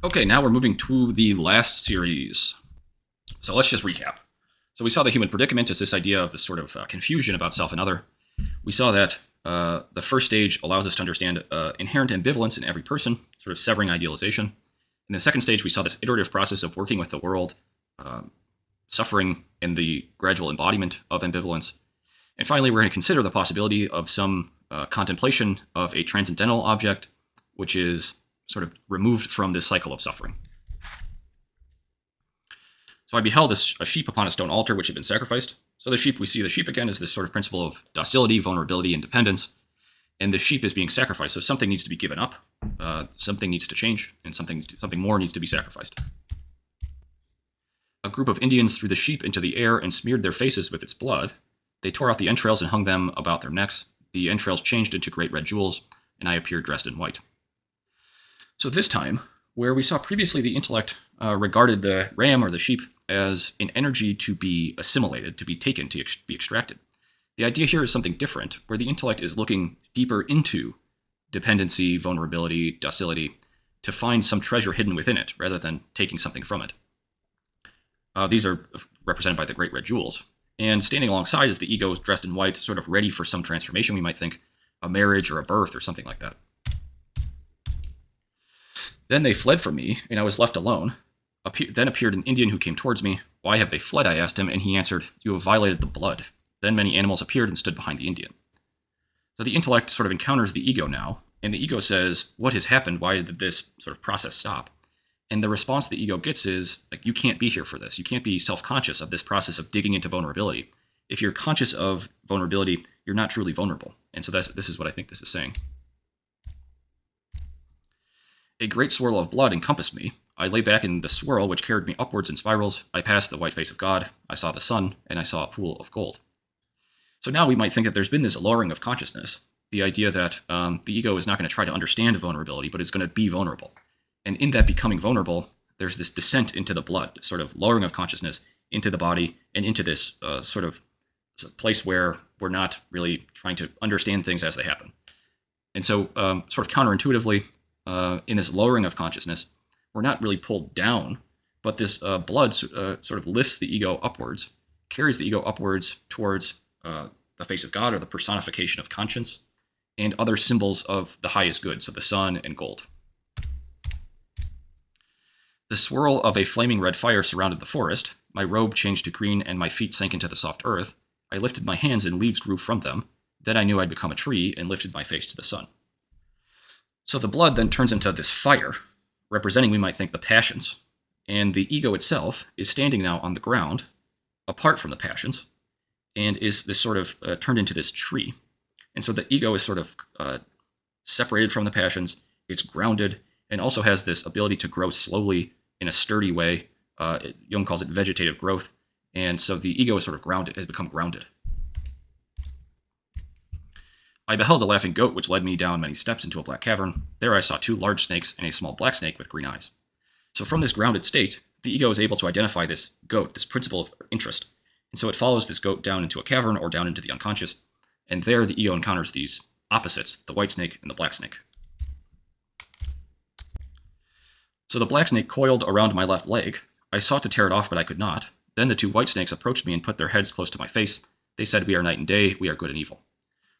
Okay, now we're moving to the last series. So let's just recap. So we saw the human predicament as this idea of this sort of confusion about self and other. We saw that the first stage allows us to understand inherent ambivalence in every person, sort of severing idealization. In the second stage, we saw this iterative process of working with the world, suffering, and the gradual embodiment of ambivalence. And finally, we're going to consider the possibility of some contemplation of a transcendental object, which is sort of removed from this cycle of suffering. So I beheld a sheep upon a stone altar which had been sacrificed. So we see the sheep again as this sort of principle of docility, vulnerability, and dependence. And the sheep is being sacrificed. So something needs to be given up, something needs to change, and something more needs to be sacrificed. A group of Indians threw the sheep into the air and smeared their faces with its blood. They tore out the entrails and hung them about their necks. The entrails changed into great red jewels, and I appeared dressed in white. So this time, where we saw previously the intellect regarded the ram or the sheep as an energy to be assimilated, to be taken, to be extracted. The idea here is something different, where the intellect is looking deeper into dependency, vulnerability, docility, to find some treasure hidden within it, rather than taking something from it. These are represented by the great red jewels. And standing alongside is the ego dressed in white, sort of ready for some transformation, we might think, a marriage or a birth or something like that. Then they fled from me, and I was left alone. Then appeared an Indian who came towards me. Why have they fled? I asked him, and he answered, You have violated the blood. Then many animals appeared and stood behind the Indian. So the intellect sort of encounters the ego now, and the ego says, What has happened? Why did this sort of process stop? And the response the ego gets is, like, you can't be here for this. You can't be self-conscious of this process of digging into vulnerability. If you're conscious of vulnerability, you're not truly vulnerable. And so this is what I think this is saying. A great swirl of blood encompassed me. I lay back in the swirl, which carried me upwards in spirals. I passed the white face of God. I saw the sun, and I saw a pool of gold. So now we might think that there's been this lowering of consciousness, the idea that the ego is not going to try to understand vulnerability, but it's going to be vulnerable. And in that becoming vulnerable, there's this descent into the blood, sort of lowering of consciousness into the body and into this sort of place where we're not really trying to understand things as they happen. And so sort of counterintuitively, in this lowering of consciousness, we're not really pulled down, but this blood sort of lifts the ego upwards, carries the ego upwards towards the face of God or the personification of conscience and other symbols of the highest good, so the sun and gold. The swirl of a flaming red fire surrounded the forest. My robe changed to green and my feet sank into the soft earth. I lifted my hands and leaves grew from them. Then I knew I'd become a tree and lifted my face to the sun. So the blood then turns into this fire, representing, we might think, the passions. And the ego itself is standing now on the ground, apart from the passions, and is this sort of turned into this tree. And so the ego is sort of separated from the passions, it's grounded, and also has this ability to grow slowly in a sturdy way. Jung calls it vegetative growth. And so the ego is sort of grounded, has become grounded. I beheld a laughing goat which led me down many steps into a black cavern. There I saw 2 large snakes and a small black snake with green eyes. So from this grounded state, the ego is able to identify this goat, this principle of interest. And so it follows this goat down into a cavern or down into the unconscious. And there the ego encounters these opposites, the white snake and the black snake. So the black snake coiled around my left leg. I sought to tear it off, but I could not. Then the 2 white snakes approached me and put their heads close to my face. They said, We are night and day, we are good and evil.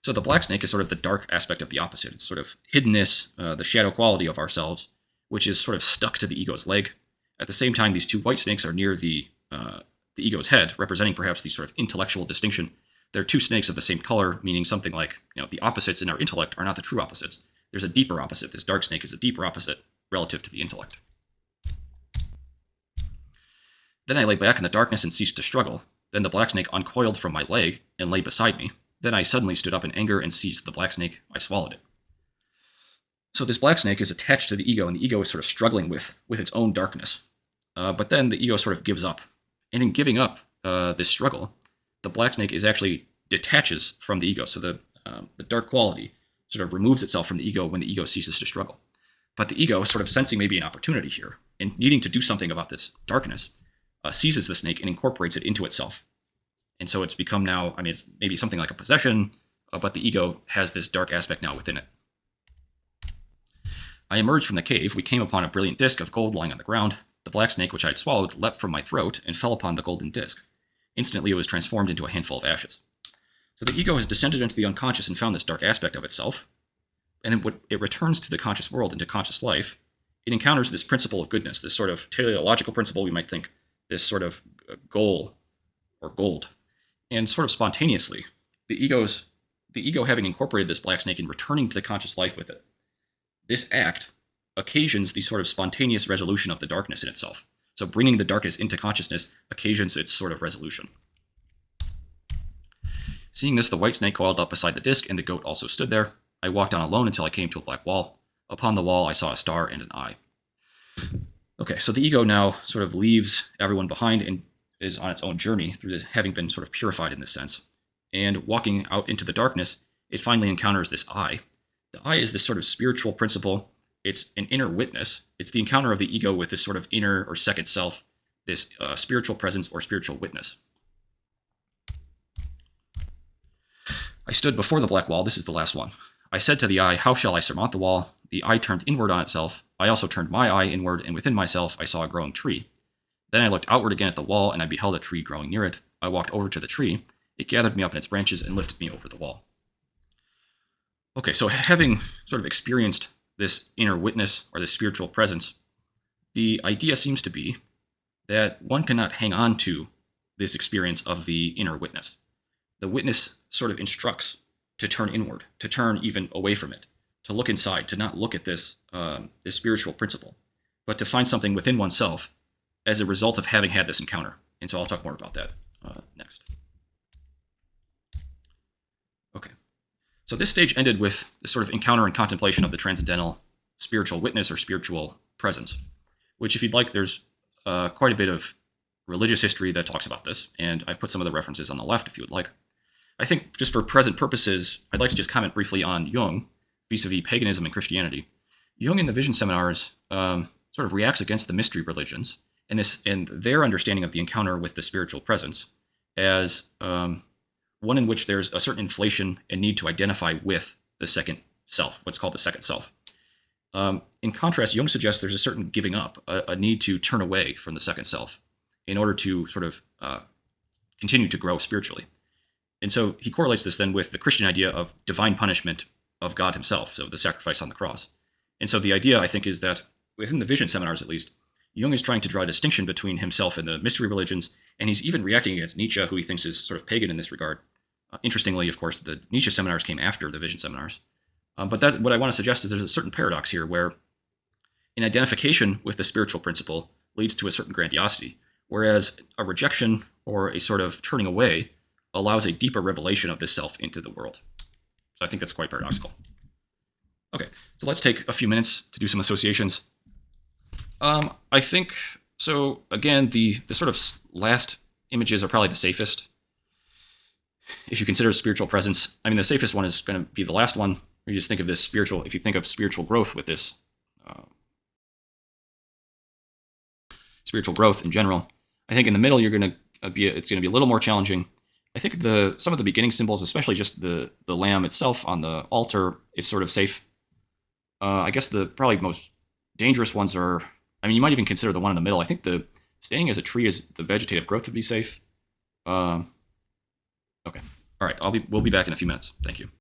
So the black snake is sort of the dark aspect of the opposite. It's sort of hiddenness, the shadow quality of ourselves, which is sort of stuck to the ego's leg. At the same time, these 2 white snakes are near the ego's head, representing perhaps the sort of intellectual distinction. They're 2 snakes of the same color, meaning something like, the opposites in our intellect are not the true opposites. There's a deeper opposite. This dark snake is a deeper opposite relative to the intellect. Then I lay back in the darkness and ceased to struggle. Then the black snake uncoiled from my leg and lay beside me. Then I suddenly stood up in anger and seized the black snake. I swallowed it. So this black snake is attached to the ego, and the ego is sort of struggling with its own darkness. But then the ego sort of gives up. And in giving up this struggle, the black snake is actually detaches from the ego. So the dark quality sort of removes itself from the ego when the ego ceases to struggle. But the ego, sort of sensing maybe an opportunity here and needing to do something about this darkness, seizes the snake and incorporates it into itself. And so it's become now, it's maybe something like a possession, but the ego has this dark aspect now within it. I emerged from the cave. We came upon a brilliant disk of gold lying on the ground. The black snake which I had swallowed leapt from my throat and fell upon the golden disk. Instantly it was transformed into a handful of ashes. So the ego has descended into the unconscious and found this dark aspect of itself. And then when it returns to the conscious world, into conscious life, it encounters this principle of goodness, this sort of teleological principle, we might think, this sort of goal or gold. And sort of spontaneously, the ego having incorporated this black snake and returning to the conscious life with it, this act occasions the sort of spontaneous resolution of the darkness in itself. So bringing the darkness into consciousness occasions its sort of resolution. Seeing this, the white snake coiled up beside the disc, and the goat also stood there. I walked on alone until I came to a black wall. Upon the wall, I saw a star and an eye. Okay, so the ego now sort of leaves everyone behind and is on its own journey through this, having been sort of purified in this sense. And walking out into the darkness, it finally encounters this eye. The eye is this sort of spiritual principle. It's an inner witness. It's the encounter of the ego with this sort of inner or second self, this spiritual presence or spiritual witness. I stood before the black wall. This is the last one. I said to the eye, how shall I surmount the wall? The eye turned inward on itself. I also turned my eye inward, and within myself I saw a growing tree. Then I looked outward again at the wall, and I beheld a tree growing near it. I walked over to the tree. It gathered me up in its branches and lifted me over the wall. Okay, so having sort of experienced this inner witness or this spiritual presence, the idea seems to be that one cannot hang on to this experience of the inner witness. The witness sort of instructs to turn inward, to turn even away from it, to look inside, to not look at this spiritual principle, but to find something within oneself as a result of having had this encounter. And so I'll talk more about that next. Okay. So this stage ended with this sort of encounter and contemplation of the transcendental spiritual witness or spiritual presence, which, if you'd like, there's quite a bit of religious history that talks about this, and I've put some of the references on the left if you would like. I think just for present purposes, I'd like to just comment briefly on Jung, vis-a-vis paganism and Christianity. Jung in the Vision Seminars sort of reacts against the mystery religions and their understanding of the encounter with the spiritual presence as one in which there's a certain inflation and need to identify with the second self, what's called the second self. In contrast, Jung suggests there's a certain giving up, a need to turn away from the second self in order to sort of continue to grow spiritually. And so he correlates this then with the Christian idea of divine punishment of God himself, so the sacrifice on the cross. And so the idea, I think, is that within the Vision Seminars, at least, Jung is trying to draw a distinction between himself and the mystery religions, and he's even reacting against Nietzsche, who he thinks is sort of pagan in this regard. Interestingly, of course, the Nietzsche seminars came after the Vision Seminars. But what I want to suggest is there's a certain paradox here where an identification with the spiritual principle leads to a certain grandiosity, whereas a rejection or a sort of turning away allows a deeper revelation of this self into the world. So I think that's quite paradoxical. Okay, so let's take a few minutes to do some associations. I think, so again, the sort of last images are probably the safest. If you consider spiritual presence, I mean, the safest one is going to be the last one. You just think of this spiritual, if you think of spiritual growth with this, spiritual growth in general. I think in the middle, it's going to be a little more challenging. I think some of the beginning symbols, especially just the lamb itself on the altar, is sort of safe. I guess the probably most dangerous ones are, I mean, you might even consider the one in the middle. I think the standing as a tree is the vegetative growth would be safe. Okay. All right. We'll be back in a few minutes. Thank you.